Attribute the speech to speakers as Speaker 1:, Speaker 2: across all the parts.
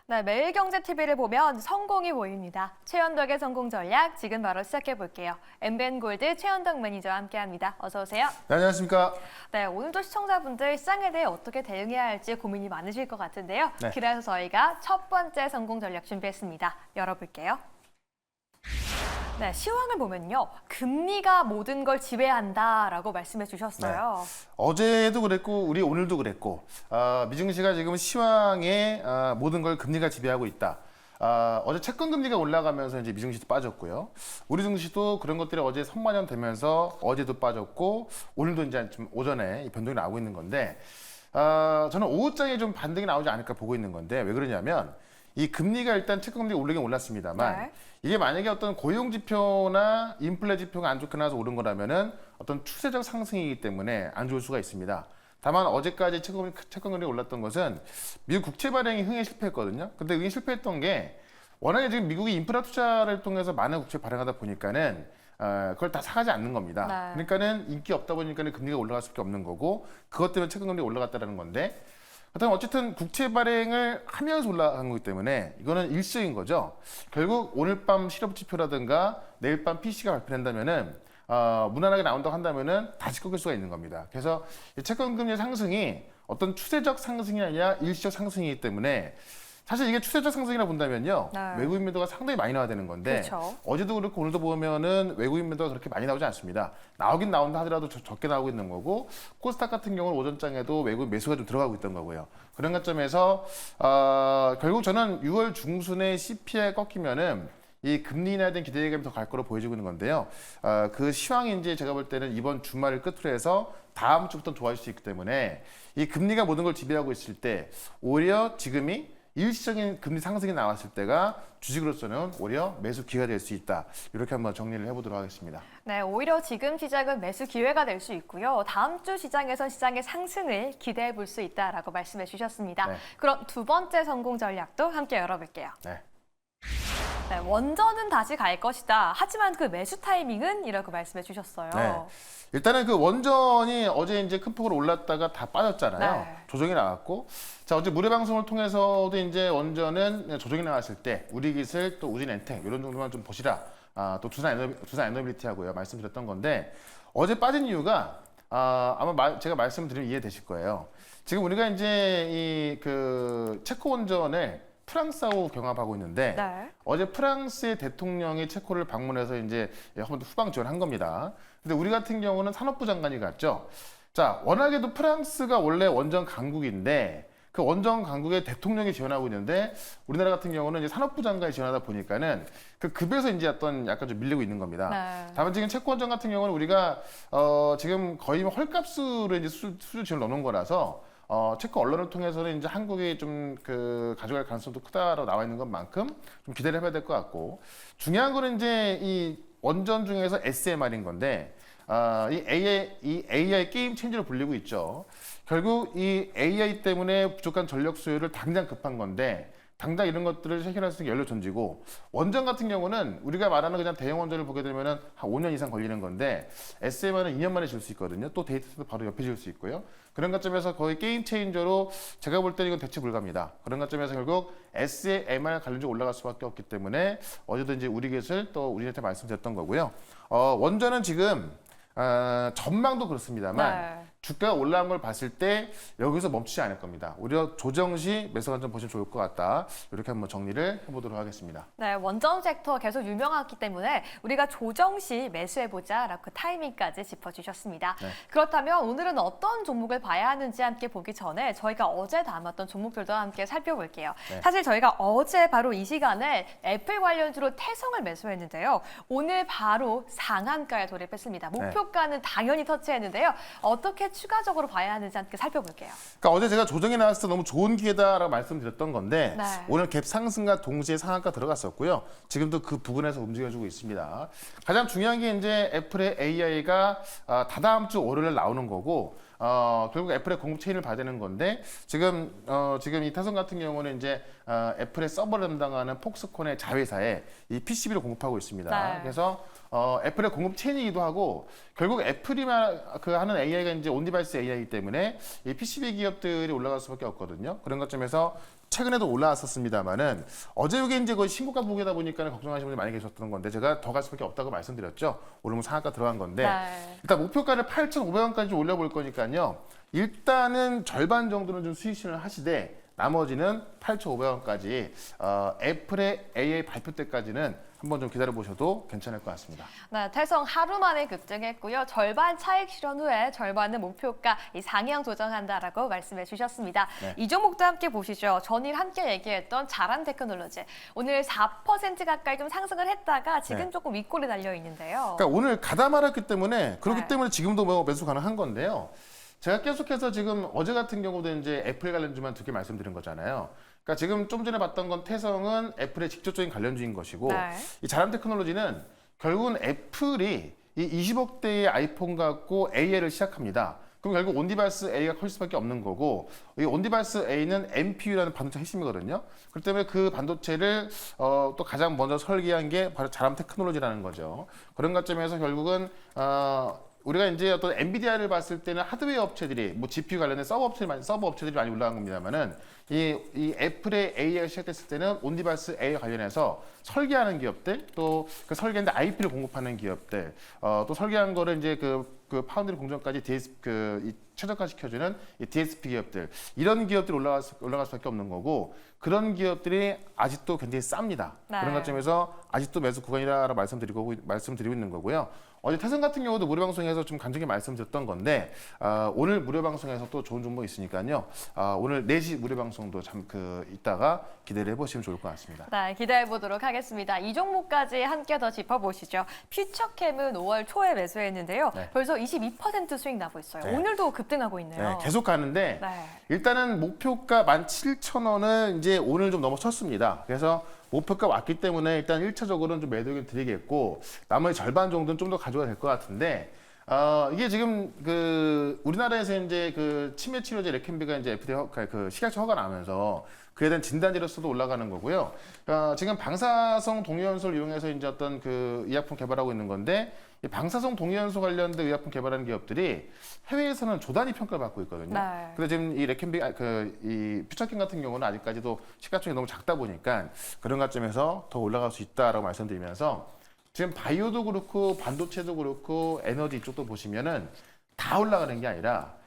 Speaker 1: 네, 매일경제TV를 보면 성공이 보입니다. 최현덕의 성공 전략 지금 바로 시작해 볼게요. 엠벤골드 최현덕 매니저와 함께합니다. 어서 오세요.
Speaker 2: 네, 안녕하십니까.
Speaker 1: 네, 오늘도 시청자분들 시장에 대해 어떻게 대응해야 할지 고민이 많으실 것 같은데요.
Speaker 2: 네.
Speaker 1: 그래서 저희가 첫 번째 성공 전략 준비했습니다. 열어볼게요. 네, 시황을 보면요. 금리가 모든 걸 지배한다라고 말씀해 주셨어요.
Speaker 2: 어제도 그랬고 우리 오늘도 그랬고 미증시가 지금 시황에 모든 걸 금리가 지배하고 있다. 어제 채권 금리가 올라가면서 이제 미증시도 빠졌고요. 우리 증시도 그런 것들이 어제 선반영되면서 어제도 빠졌고 오늘도 이제 좀 오전에 이 변동이 나오고 있는 건데 저는 오후장에 좀 반등이 나오지 않을까 보고 있는 건데 왜 그러냐면 이 금리가 일단 채권 금리가 오르긴 올랐습니다만
Speaker 1: 네.
Speaker 2: 이게 만약에 어떤 고용 지표나 인플레 지표가 안 좋게 나와서 오른 거라면은 어떤 추세적 상승이기 때문에 안 좋을 수가 있습니다. 다만 어제까지 채권 금리가 올랐던 것은 미국 국채 발행이 흥에 실패했거든요. 근데 흥에 실패했던 게 워낙에 지금 미국이 인프라 투자를 통해서 많은 국채 발행하다 보니까는 그걸 다 사가지 않는 겁니다.
Speaker 1: 네.
Speaker 2: 그러니까는 인기 없다 보니까는 금리가 올라갈 수밖에 없는 거고 그것 때문에 채권 금리가 올라갔다는 건데. 하여튼 어쨌든 국채 발행을 하면서 올라간 거기 때문에 이거는 일시적인 거죠. 결국 오늘 밤 실업 지표라든가 내일 밤 PC가 발표된다면은 무난하게 나온다고 한다면은 다시 꺾일 수가 있는 겁니다. 그래서 이 채권 금리 상승이 어떤 추세적 상승이 아니라 일시적 상승이기 때문에 사실 이게 추세적 상승이라 본다면요.
Speaker 1: 네.
Speaker 2: 외국인 매도가 상당히 많이 나와야 되는 건데
Speaker 1: 그렇죠.
Speaker 2: 어제도 그렇고 오늘도 보면은 외국인 매도가 그렇게 많이 나오지 않습니다. 나오긴 나온다 하더라도 적게 나오고 있는 거고 코스닥 같은 경우는 오전장에도 외국인 매수가 좀 들어가고 있던 거고요. 그런 관점에서 결국 저는 6월 중순에 CPI 꺾이면은 이 금리 인하에 대한 기대감이 더 갈 거로 보여지고 있는 건데요. 그 시황이 이제 제가 볼 때는 이번 주말을 끝으로 해서 다음 주부터 좋아질 수 있기 때문에 이 금리가 모든 걸 지배하고 있을 때 오히려 지금이 일시적인 금리 상승이 나왔을 때가 주식으로서는 오히려 매수 기회가 될 수 있다. 이렇게 한번 정리를 해보도록 하겠습니다.
Speaker 1: 네, 오히려 지금 시작은 매수 기회가 될 수 있고요. 다음 주 시장에선 시장의 상승을 기대해 볼 수 있다라고 말씀해 주셨습니다.
Speaker 2: 네.
Speaker 1: 그럼 두 번째 성공 전략도 함께 열어볼게요.
Speaker 2: 네.
Speaker 1: 네, 원전은 다시 갈 것이다. 하지만 그 매수 타이밍은 이라고 말씀해 주셨어요.
Speaker 2: 네. 일단은 그 원전이 어제 이제 큰 폭으로 올랐다가 다 빠졌잖아요.
Speaker 1: 네.
Speaker 2: 조정이 나왔고. 자, 어제 무료 방송을 통해서도 이제 원전은 조정이 나왔을 때 우리기술 또 우진엔텍 이런 정도만 좀 보시라. 또 두산 에너빌리티하고요. 말씀드렸던 건데 어제 빠진 이유가 아마 제가 말씀드리면 이해되실 거예요. 지금 우리가 이제 이 그 체코 원전을 프랑스하고 경합하고 있는데
Speaker 1: 네.
Speaker 2: 어제 프랑스의 대통령이 체코를 방문해서 이제 한번 후방 지원한 겁니다. 근데 우리 같은 경우는 산업부 장관이 갔죠. 자, 워낙에도 프랑스가 원래 원전 강국인데 그 원전 강국의 대통령이 지원하고 있는데 우리나라 같은 경우는 이제 산업부 장관이 지원하다 보니까는 그 급에서 이제 어떤 약간 좀 밀리고 있는 겁니다.
Speaker 1: 네.
Speaker 2: 다만 지금 체코 원전 같은 경우는 우리가 지금 거의 헐값으로 이제 수주 지원을 넣는 거라서 체코 언론을 통해서는 이제 한국이 좀 그 가져갈 가능성도 크다라고 나와 있는 것만큼 좀 기대를 해봐야 될 것 같고 중요한 거는 이제 이 원전 중에서 SMR인 건데 이 AI 게임 체인저로 불리고 있죠. 결국 이 AI 때문에 부족한 전력 수요를 당장 급한 건데 당장 이런 것들을 해결할 수 있는 연료 전지고 원전 같은 경우는 우리가 말하는 그냥 대형 원전을 보게 되면은 한 5년 이상 걸리는 건데 SMR은 2년 만에 질 수 있거든요. 또 데이터도 바로 옆에 질 수 있고요. 그런 관점에서 거의 게임 체인저로 제가 볼 때는 이건 대체 불가입니다. 그런 관점에서 결국 SMR 관련주가 올라갈 수밖에 없기 때문에 어제도 이제 우리 기술 또 우리한테 말씀드렸던 거고요. 원전은 지금 전망도 그렇습니다만
Speaker 1: 네.
Speaker 2: 주가가 올라간 걸 봤을 때 여기서 멈추지 않을 겁니다. 오히려 조정 시 매수 관점 보시면 좋을 것 같다. 이렇게 한번 정리를 해보도록 하겠습니다.
Speaker 1: 네, 원전 섹터 계속 유명하기 때문에 우리가 조정 시 매수해보자라고 그 타이밍까지 짚어주셨습니다.
Speaker 2: 네.
Speaker 1: 그렇다면 오늘은 어떤 종목을 봐야 하는지 함께 보기 전에 저희가 어제 담았던 종목들도 함께 살펴볼게요.
Speaker 2: 네.
Speaker 1: 사실 저희가 어제 바로 이 시간에 애플 관련주로 태성을 매수했는데요. 오늘 바로 상한가에 돌입했습니다. 목표가는 당연히 터치했는데요. 어떻게 추가적으로 봐야 하는지 함께 살펴볼게요.
Speaker 2: 그러니까 어제 제가 조정이 나왔을 때 너무 좋은 기회다라고 말씀드렸던 건데
Speaker 1: 네.
Speaker 2: 오늘 갭 상승과 동시에 상한가 들어갔었고요. 지금도 그 부분에서 움직여주고 있습니다. 가장 중요한 게 이제 애플의 AI가 다다음 주 월요일에 나오는 거고 결국 애플의 공급 체인을 봐야 되는 건데 지금 이 타선 같은 경우는 이제 애플의 서버를 담당하는 폭스콘의 자회사에 이 PCB를 공급하고 있습니다.
Speaker 1: 네.
Speaker 2: 그래서 애플의 공급 체인이기도 하고 결국 애플이만 하는 AI가 이제 온 디바이스 AI이기 때문에 이 PCB 기업들이 올라갈 수밖에 없거든요. 그런 것점에서 최근에도 올라왔었습니다만은 어제 이게 이제 거의 신고가 부근이다 보니까 걱정하시는 분이 많이 계셨던 건데 제가 더 갈 수밖에 없다고 말씀드렸죠. 오늘 상한가 들어간 건데
Speaker 1: 네.
Speaker 2: 일단 목표가를 8,500원까지 올려볼 거니까요. 일단은 절반 정도는 좀 수익 실현을 하시되 나머지는 8,500원까지 애플의 AI 발표 때까지는 한번 좀 기다려 보셔도 괜찮을 것 같습니다.
Speaker 1: 네, 태성 하루 만에 급등했고요. 절반 차익 실현 후에 절반은 목표가 이 상향 조정한다라고 말씀해 주셨습니다.
Speaker 2: 네.
Speaker 1: 이 종목도 함께 보시죠. 전일 함께 얘기했던 자란 테크놀로지. 오늘 4% 가까이 좀 상승을 했다가 지금
Speaker 2: 네.
Speaker 1: 조금 윗골에 달려 있는데요.
Speaker 2: 그러니까 오늘 가다 말았기 때문에 그렇기
Speaker 1: 네.
Speaker 2: 때문에 지금도 뭐 매수 가능한 건데요. 제가 계속해서 지금 어제 같은 경우도 이제 애플 관련주만 두 개 말씀드린 거잖아요. 그러니까 지금 좀 전에 봤던 건 태성은 애플의 직접적인 관련주인 것이고
Speaker 1: 네.
Speaker 2: 이 자람 테크놀로지는 결국은 애플이 이 20억대의 아이폰 갖고 AI를 시작합니다. 그럼 결국 온디바이스 A가 커질 수밖에 없는 거고 이 온디바이스 A는 NPU라는 반도체 핵심이거든요. 그렇기 때문에 그 반도체를 또 가장 먼저 설계한 게 바로 자람 테크놀로지라는 거죠. 그런 관점에서 결국은 우리가 이제 어떤 엔비디아를 봤을 때는 하드웨어 업체들이 뭐 GPU 관련된 서버 업체들이 많이 올라간 겁니다만은 이 애플의 AI가 시작됐을 때는 온디바이스 AI 관련해서 설계하는 기업들 또 그 설계인데 IP를 공급하는 기업들 또 설계한 거를 이제 그 파운드리 공정까지 최적화 시켜주는 이 DSP 기업들 이런 기업들이 올라갈 수밖에 없는 거고 그런 기업들이 아직도 굉장히 쌉니다.
Speaker 1: 네.
Speaker 2: 그런 관점에서 아직도 매수 구간이라고 말씀드리고 있는 거고요. 어제 태성 같은 경우도 무료 방송에서 좀 간증히 말씀드렸던 건데 오늘 무료 방송에서 또 좋은 정보 있으니까요. 오늘 4시 무료 방송도 이따가 기대를 해보시면 좋을 것 같습니다.
Speaker 1: 네, 기대해 보도록 하겠습니다. 이 종목까지 함께 더 짚어보시죠. 퓨처캠은 5월 초에 매수했는데요.
Speaker 2: 네.
Speaker 1: 벌써 22% 수익 나고 있어요.
Speaker 2: 네.
Speaker 1: 오늘도 급등하고 있네요.
Speaker 2: 네, 계속 가는데
Speaker 1: 네.
Speaker 2: 일단은 목표가 17,000원을 이제 오늘 좀 넘어섰습니다. 그래서 목표가 왔기 때문에 일단 1차적으로는 좀 매도 의견 드리겠고 나머지 절반 정도는 좀 더 가져가야 될 것 같은데 이게 지금 우리나라에서 이제 치매 치료제 레캠비가 이제 FDA 식약처 허가 나면서 그에 대한 진단제로서도 올라가는 거고요. 지금 방사성 동위원소를 이용해서 이제 어떤 의약품 개발하고 있는 건데 이 방사성 동위원소 관련된 의약품 개발하는 기업들이 해외에서는 조단위 평가를 받고 있거든요.
Speaker 1: 네.
Speaker 2: 근데 지금 이 레캠비 이 퓨처킨 같은 경우는 아직까지도 시가총액이 너무 작다 보니까 그런 관점에서 더 올라갈 수 있다라고 말씀드리면서 지금 바이오도 그렇고 반도체도 그렇고 에너지 이쪽도 보시면은 다 올라가는 게 아니라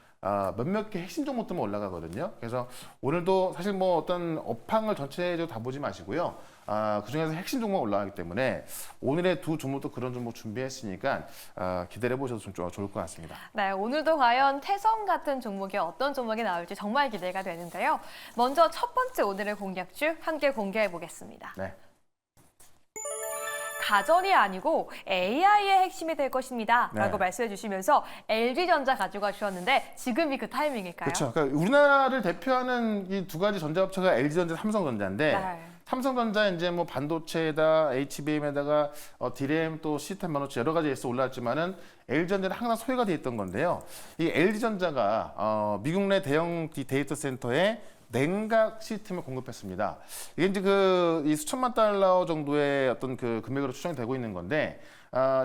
Speaker 2: 몇몇 개 핵심 종목들만 올라가거든요. 그래서 오늘도 사실 뭐 어떤 업황을 전체적으로 다 보지 마시고요. 그중에서 핵심 종목 올라가기 때문에 오늘의 두 종목도 그런 종목 준비했으니까 기대해 보셔도 좀 좋을 것 같습니다.
Speaker 1: 네, 오늘도 과연 태성 같은 종목이 어떤 종목이 나올지 정말 기대가 되는데요. 먼저 첫 번째 오늘의 공략주 함께 공개해 보겠습니다.
Speaker 2: 네.
Speaker 1: 가전이 아니고 AI의 핵심이 될 것입니다.
Speaker 2: 네.
Speaker 1: 라고 말씀해 주시면서 LG전자 가져가 주셨는데 지금이 그 타이밍일까요?
Speaker 2: 그렇죠. 그러니까 우리나라를 대표하는 이 두 가지 전자업체가 LG전자, 삼성전자인데
Speaker 1: 네.
Speaker 2: 삼성전자 이제 뭐 반도체에다 HBM에다가 DRAM 또 시스템 반도체 여러 가지에서 올라왔지만은 LG전자는 항상 소외가 돼 있던 건데요. 이 LG전자가 미국 내 대형 데이터 센터에 냉각 시스템을 공급했습니다. 이게 이제 이 수천만 달러 정도의 어떤 금액으로 추정이 되고 있는 건데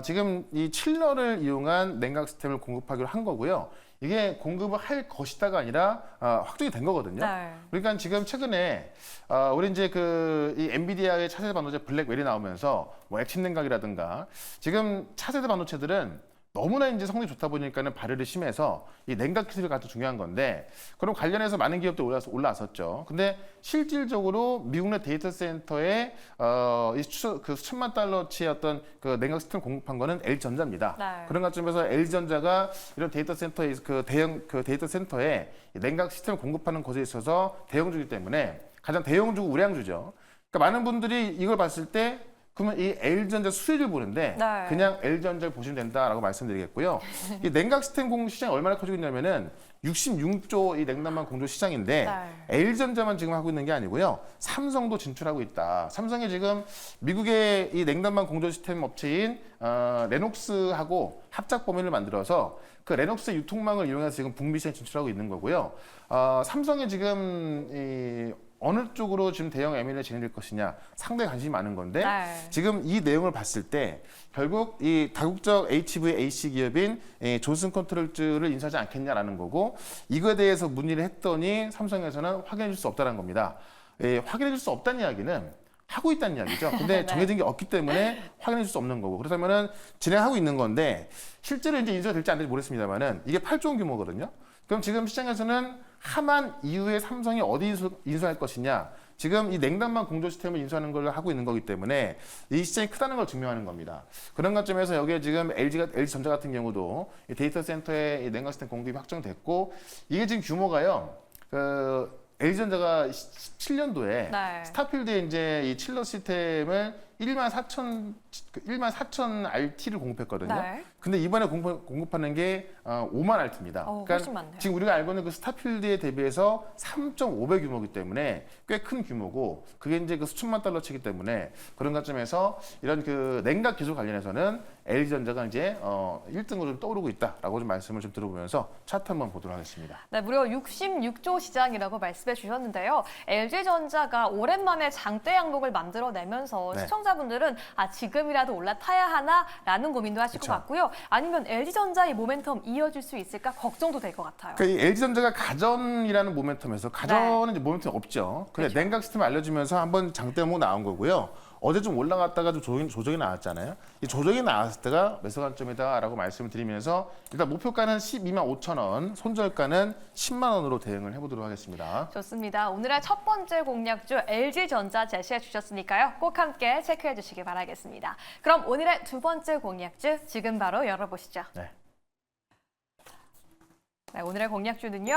Speaker 2: 지금 이 칠러를 이용한 냉각 시스템을 공급하기로 한 거고요. 이게 공급을 할 것이다가 아니라 확정이 된 거거든요.
Speaker 1: 네.
Speaker 2: 그러니까 지금 최근에 우리 이제 이 엔비디아의 차세대 반도체 블랙웰이 나오면서 뭐 액침 냉각이라든가 지금 차세대 반도체들은 너무나 이제 성능이 좋다 보니까는 발열이 심해서 이 냉각 기술이 가장 중요한 건데 그럼 관련해서 많은 기업들이 올라왔었죠. 근데 실질적으로 미국 내 데이터 센터에 수천만 달러치의 어떤 냉각 시스템을 공급한 거는 LG전자입니다.
Speaker 1: 네.
Speaker 2: 그런 관점에서 LG전자가 이런 데이터 센터에 대형 데이터 센터에 냉각 시스템을 공급하는 곳에 있어서 대형주이기 때문에 가장 대형주고 우량주죠. 그러니까 많은 분들이 이걸 봤을 때 그러면 이 LG전자 수혜를 보는데
Speaker 1: 네.
Speaker 2: 그냥 LG전자를 보시면 된다라고 말씀드리겠고요. 이 냉각 시스템 공급 시장이 얼마나 커지고 있냐면은 66조 이 냉난방 공조 시장인데
Speaker 1: 네.
Speaker 2: LG전자만 지금 하고 있는 게 아니고요. 삼성도 진출하고 있다. 삼성이 지금 미국의 이 냉난방 공조 시스템 업체인 레녹스하고 합작 범위를 만들어서 그 레녹스 유통망을 이용해서 지금 북미 시장에 진출하고 있는 거고요. 삼성이 지금 어느 쪽으로 지금 대형 M&A 진행될 것이냐 상당히 관심이 많은 건데
Speaker 1: 네.
Speaker 2: 지금 이 내용을 봤을 때 결국 이 다국적 HVAC 기업인 존슨 컨트롤즈를 인수하지 않겠냐라는 거고 이거에 대해서 문의를 했더니 삼성에서는 확인해 줄 수 없다는 겁니다. 확인해 줄 수 없다는 이야기는 하고 있다는 이야기죠. 근데
Speaker 1: 네.
Speaker 2: 정해진 게 없기 때문에 확인해 줄 수 없는 거고. 그렇다면은 진행하고 있는 건데 실제로 이제 인수가 될지 안 될지 모르겠습니다만은 이게 8조 원 규모거든요. 그럼 지금 시장에서는 하만 이후에 삼성이 어디 인수할 것이냐. 지금 이 냉난방 공조 시스템을 인수하는 걸 하고 있는 거기 때문에 이 시장이 크다는 걸 증명하는 겁니다. 그런 관점에서 여기에 지금 LG전자 같은 경우도 이 데이터 센터에 이 냉각 시스템 공급이 확정됐고 이게 지금 규모가요. LG전자가 17년도에
Speaker 1: 네.
Speaker 2: 스타필드에 이제 이 칠러 시스템을 1만 4천 RT를 공급했거든요.
Speaker 1: 네.
Speaker 2: 근데 이번에 공급하는 게 5만 RT입니다.
Speaker 1: 훨씬 많네요.
Speaker 2: 지금 우리가 알고 있는 그 스타필드에 대비해서 3.5배 규모이기 때문에 꽤 큰 규모고 그게 이제 그 수천만 달러치기 때문에 그런 관점에서 이런 그 냉각 기술 관련해서는 LG전자가 이제 1등으로 좀 떠오르고 있다라고 좀 말씀을 좀 들어보면서 차트 한번 보도록 하겠습니다.
Speaker 1: 네, 무려 66조 시장이라고 말씀해 주셨는데요. LG전자가 오랜만에 장대 양봉을 만들어내면서
Speaker 2: 네.
Speaker 1: 시청자분들은 지금이라도 올라타야 하나라는 고민도 하실
Speaker 2: 그쵸.
Speaker 1: 것 같고요. 아니면 LG전자의 모멘텀 이어질 수 있을까 걱정도 될 것 같아요.
Speaker 2: 그러니까 이 LG전자가 가전이라는 모멘텀에서 가전은 이제 모멘텀이 없죠. 근데
Speaker 1: 그렇죠.
Speaker 2: 냉각 시스템 알려주면서 한번 장대 한번 나온 거고요. 어제 좀 올라갔다가 좀 조정이 나왔잖아요. 이 조정이 나왔을 때가 매수 관점이다라고 말씀을 드리면서 일단 목표가는 12만 5천 원, 손절가는 10만 원으로 대응을 해보도록 하겠습니다.
Speaker 1: 좋습니다. 오늘의 첫 번째 공략주 LG전자 제시해 주셨으니까요. 꼭 함께 체크해 주시기 바라겠습니다. 그럼 오늘의 두 번째 공략주 지금 바로 열어보시죠.
Speaker 2: 네.
Speaker 1: 네, 오늘의 공략주는요.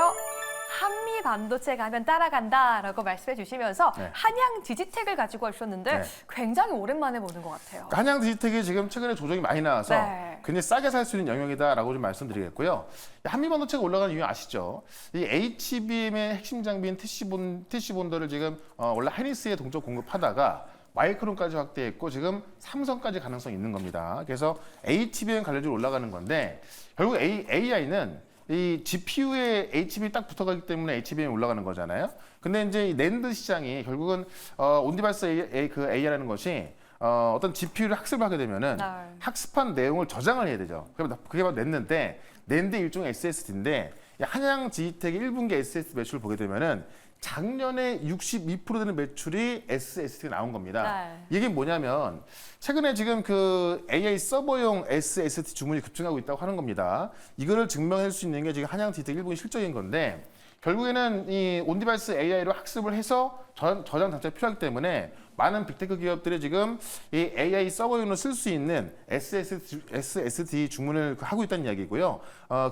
Speaker 1: 한미 반도체가 하면 따라간다라고 말씀해 주시면서
Speaker 2: 네.
Speaker 1: 한양 디지텍을 가지고 오셨는데
Speaker 2: 네.
Speaker 1: 굉장히 오랜만에 보는 것 같아요.
Speaker 2: 한양 디지텍이 지금 최근에 조정이 많이 나와서
Speaker 1: 네.
Speaker 2: 굉장히 싸게 살 수 있는 영역이다라고 좀 말씀드리겠고요. 한미 반도체가 올라가는 이유 아시죠? 이 HBM의 핵심 장비인 TC본더를 지금 원래 하이닉스에 동적 공급하다가 마이크론까지 확대했고 지금 삼성까지 가능성이 있는 겁니다. 그래서 HBM 관련주로 올라가는 건데 결국 AI는 이 GPU에 HBM이 딱 붙어가기 때문에 HBM이 올라가는 거잖아요. 근데 이제 이 낸드 시장이 결국은 온디바이스 AI라는 것이 어떤 GPU를 학습을 하게 되면은
Speaker 1: 네.
Speaker 2: 학습한 내용을 저장을 해야 되죠. 그럼 그게 바로 낸드인데 낸드 일종의 SSD인데 한양 디지텍의 1분기 SSD 매출을 보게 되면은 작년에 62% 되는 매출이 SSD가 나온 겁니다.
Speaker 1: 네.
Speaker 2: 이게 뭐냐면 최근에 지금 그 AI 서버용 SSD 주문이 급증하고 있다고 하는 겁니다. 이거를 증명할 수 있는 게 지금 한양 디지텍 1분기 실적인 건데 결국에는 이 온디바이스 AI로 학습을 해서 저장 장치가 필요하기 때문에 많은 빅테크 기업들이 지금 이 AI 서버용으로 쓸 수 있는 SSD 주문을 하고 있다는 이야기고요.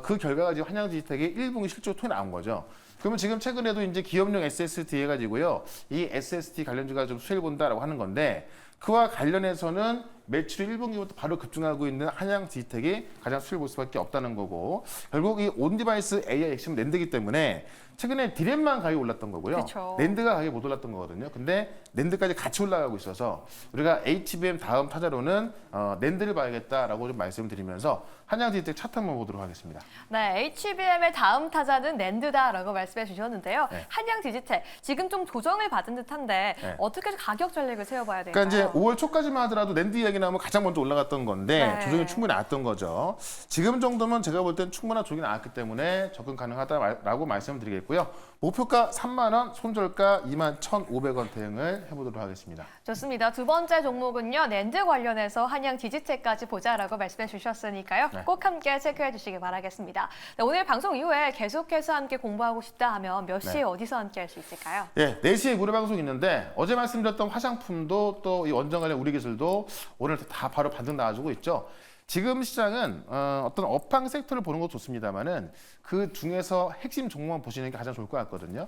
Speaker 2: 그 결과가 지금 한양 디지텍의 1분기 실적 통해 나온 거죠. 그러면 지금 최근에도 이제 기업용 SSD 해가지고요. 이 SSD 관련주가 좀 수혜를 본다라고 하는 건데 그와 관련해서는 매출이 1분기부터 바로 급증하고 있는 한양 디지텍이 가장 수혜를 볼 수밖에 없다는 거고 결국 이 온디바이스 AI 핵심 낸드이기 때문에 최근에 디램만 가격이 올랐던 거고요.
Speaker 1: 그쵸.
Speaker 2: 낸드가 가격이 못 올랐던 거거든요. 근데 낸드까지 같이 올라가고 있어서 우리가 HBM 다음 타자로는 낸드를 봐야겠다라고 좀 말씀드리면서 한양 디지텍 차트 한번 보도록 하겠습니다.
Speaker 1: 네, HBM의 다음 타자는 낸드다라고 말씀해 주셨는데요.
Speaker 2: 네.
Speaker 1: 한양 디지텍 지금 좀 조정을 받은 듯한데
Speaker 2: 네.
Speaker 1: 어떻게 가격 전략을 세워봐야 될까요?
Speaker 2: 그러니까 이제 5월 초까지만 하더라도 낸드 이야기 나오면 가장 먼저 올라갔던 건데
Speaker 1: 네.
Speaker 2: 조정이 충분히 나왔던 거죠. 지금 정도면 제가 볼 땐 충분한 조정이 나왔기 때문에 접근 가능하다라고 말씀드리겠고요. 목표가 3만 원, 손절가 2만 1,500원 대응을 해보도록 하겠습니다.
Speaker 1: 좋습니다. 두 번째 종목은요. 낸드 관련해서 한양 디지텍까지 보자라고 말씀해 주셨으니까요.
Speaker 2: 네.
Speaker 1: 꼭 함께 체크해 주시기 바라겠습니다. 네, 오늘 방송 이후에 계속해서 함께 공부하고 싶다 하면 몇 시에
Speaker 2: 네.
Speaker 1: 어디서 함께 할 수 있을까요?
Speaker 2: 예, 4시에 무료 방송 있는데 어제 말씀드렸던 화장품도 또 이 원전 관련 우리 기술도 오늘 다 바로 반등 나와주고 있죠. 지금 시장은 어떤 업황 섹터를 보는 것도 좋습니다만은 그 중에서 핵심 종목만 보시는 게 가장 좋을 것 같거든요.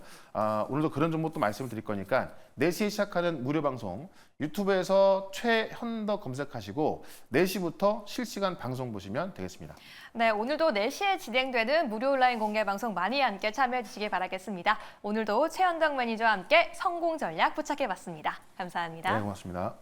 Speaker 2: 오늘도 그런 종목도 말씀을 드릴 거니까 4시에 시작하는 무료 방송 유튜브에서 최현덕 검색하시고 4시부터 실시간 방송 보시면 되겠습니다.
Speaker 1: 네, 오늘도 4시에 진행되는 무료 온라인 공개 방송 많이 함께 참여해 주시기 바라겠습니다. 오늘도 최현덕 매니저와 함께 성공 전략 부착해 봤습니다. 감사합니다.
Speaker 2: 네, 고맙습니다.